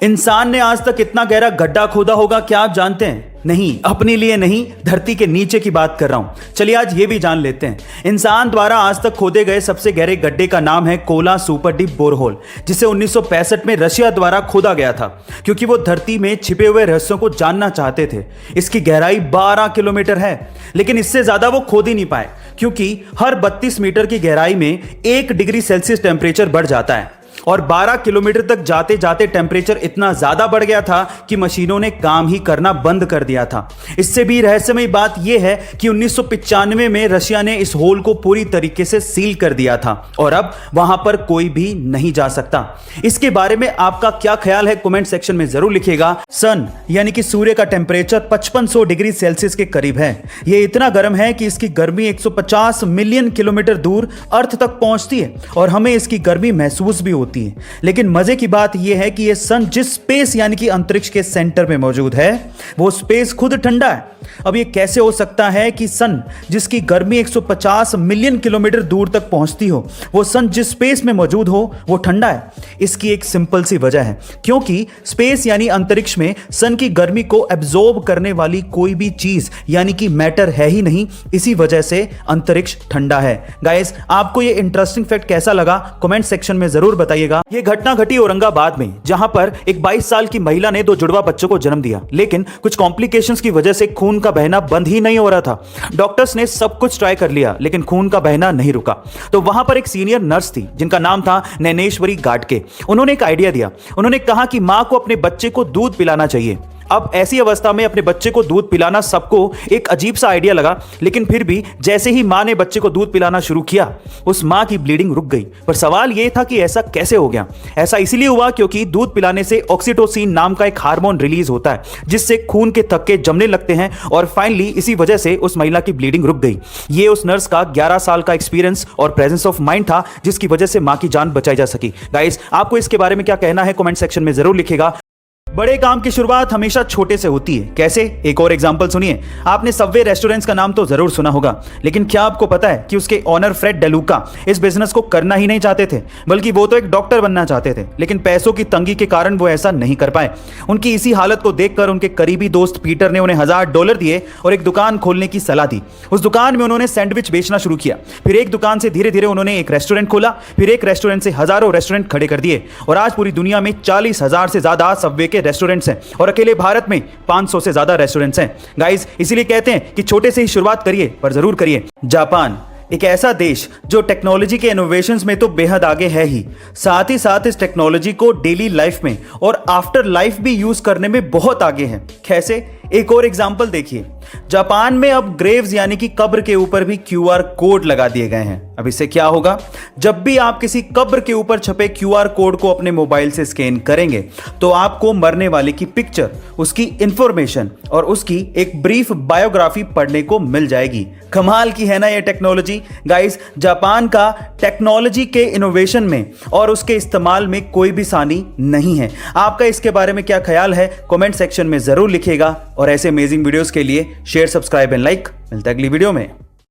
इंसान ने आज तक इतना गहरा गड्ढा खोदा होगा क्या आप जानते हैं? नहीं, अपने लिए नहीं, धरती के नीचे की बात कर रहा हूं। चलिए आज ये भी जान लेते हैं। इंसान द्वारा आज तक खोदे गए सबसे गहरे गड्ढे का नाम है कोला सुपर डीप बोरहोल, जिसे 1965 में रशिया द्वारा खोदा गया था, क्योंकि वो धरती में छिपे हुए रहस्यों को जानना चाहते थे। इसकी गहराई 12 किलोमीटर है, लेकिन इससे ज्यादा वो खोद ही नहीं पाए, क्योंकि हर 32 मीटर की गहराई में 1 डिग्री सेल्सियस टेम्परेचर बढ़ जाता है और 12 किलोमीटर तक जाते जाते टेम्परेचर इतना ज्यादा बढ़ गया था कि मशीनों ने काम ही करना बंद कर दिया था। इससे भी रहस्यमय बात यह है कि 1995 में रशिया ने इस होल को पूरी तरीके से सील कर दिया था और अब वहां पर कोई भी नहीं जा सकता। इसके बारे में आपका क्या ख्याल है कमेंट सेक्शन में जरूर लिखिएगा। सन यानी कि सूर्य का टेम्परेचर 5500 डिग्री सेल्सियस के करीब है। यह इतना गर्म है कि इसकी गर्मी 150 मिलियन किलोमीटर दूर अर्थ तक पहुंचती है और हमें इसकी गर्मी महसूस भी होती है। लेकिन मजे की बात यह है कि यह सन जिस स्पेस यानी कि अंतरिक्ष के सेंटर में मौजूद है, वो स्पेस खुद ठंडा है। अब यह कैसे हो सकता है कि सन जिसकी गर्मी 150 मिलियन किलोमीटर दूर तक पहुंचती हो, वो सन जिस स्पेस में मौजूद हो वो ठंडा है? इसकी एक सिंपल सी वजह है, क्योंकि स्पेस यानी अंतरिक्ष में सन की गर्मी को एब्जॉर्ब करने वाली कोई भी चीज यानी कि मैटर है ही नहीं। इसी वजह से अंतरिक्ष ठंडा है। गाइस, आपको यह इंटरेस्टिंग फैक्ट कैसा लगा कमेंट सेक्शन में जरूर बताइएगा। यह घटना घटी औरंगाबाद में, जहां पर एक 22 साल की महिला ने 2 जुड़वा बच्चों को जन्म दिया, लेकिन कुछ कॉम्प्लिकेशंस की वजह से खून का बहना बंद ही नहीं हो रहा था। डॉक्टर्स ने सब कुछ ट्राई कर लिया, लेकिन खून का बहना नहीं रुका। तो वहां पर एक सीनियर नर्स थी जिनका नाम था नैनेश्वरी गाडके। उन्होंने एक आइडिया दिया। उन्होंने कहा कि मां को अपने बच्चे को दूध पिलाना चाहिए। अब ऐसी अवस्था में अपने बच्चे को दूध पिलाना सबको एक अजीब सा आइडिया लगा, लेकिन फिर भी जैसे ही मां ने बच्चे को दूध पिलाना शुरू किया, उस मां की ब्लीडिंग रुक गई। पर सवाल यह था कि ऐसा कैसे हो गया? ऐसा इसलिए हुआ क्योंकि दूध पिलाने से ऑक्सीटोसिन नाम का एक हार्मोन रिलीज होता है, जिससे खून के थक्के जमने लगते हैं और फाइनली इसी वजह से उस महिला की ब्लीडिंग रुक गई। ये उस नर्स का 11 साल का एक्सपीरियंस और प्रेजेंस ऑफ माइंड था, जिसकी वजह से मां की जान बचाई जा सकी। गाइस, आपको इसके बारे में क्या कहना है कमेंट सेक्शन में जरूर लिखिएगा। बड़े काम की शुरुआत हमेशा छोटे से होती है। कैसे? एक और एग्जांपल सुनिए। आपने सबवे रेस्टोरेंट्स का नाम तो जरूर सुना होगा, लेकिन क्या आपको पता है कि उसके ओनर फ्रेड डेलुका इस बिजनेस को करना ही नहीं चाहते थे, बल्कि वो तो एक डॉक्टर बनना चाहते थे, लेकिन पैसों की तंगी के कारण वो ऐसा नहीं कर पाए। उनकी इसी हालत को देखकर उनके करीबी दोस्त पीटर ने उन्हें $1000 दिए और एक दुकान खोलने की सलाह दी। उस दुकान में उन्होंने सैंडविच बेचना शुरू किया। फिर एक दुकान से धीरे धीरे उन्होंने एक रेस्टोरेंट खोला, फिर एक रेस्टोरेंट से हजारों रेस्टोरेंट खड़े कर दिए और आज पूरी दुनिया में 40,000 से ज्यादा सबवे के रेस्टोरेंट्स हैं और अकेले भारत में 500 से ज्यादा रेस्टोरेंट्स हैं। गाइस, इसीलिए कहते हैं कि छोटे से ही शुरुआत करिए, पर जरूर करिए। जापान एक ऐसा देश जो टेक्नोलॉजी के इनोवेशंस में तो बेहद आगे है ही, साथ ही साथ इस टेक्नोलॉजी को डेली लाइफ में और आफ्टर लाइफ भी यूज करने में बहुत आगे है। कैसे? एक और एग्जांपल देखिए। जापान में अब ग्रेव्स यानी कि कब्र के ऊपर भी QR कोड लगा दिए गए हैं। अब इससे क्या होगा? जब भी आप किसी कब्र के ऊपर छपे QR कोड को अपने मोबाइल से स्कैन करेंगे, तो आपको मरने वाले की पिक्चर, उसकी इंफॉर्मेशन और उसकी एक ब्रीफ बायोग्राफी पढ़ने को मिल जाएगी। कमाल की है ना ये टेक्नोलॉजी। गाइस, जापान का टेक्नोलॉजी के इनोवेशन में और उसके इस्तेमाल में कोई भी सानी नहीं है। आपका इसके बारे में क्या ख्याल है कमेंट सेक्शन में जरूर लिखिएगा और ऐसे अमेजिंग वीडियोस के लिए शेयर, सब्सक्राइब एंड लाइक। मिलते हैं अगली वीडियो में।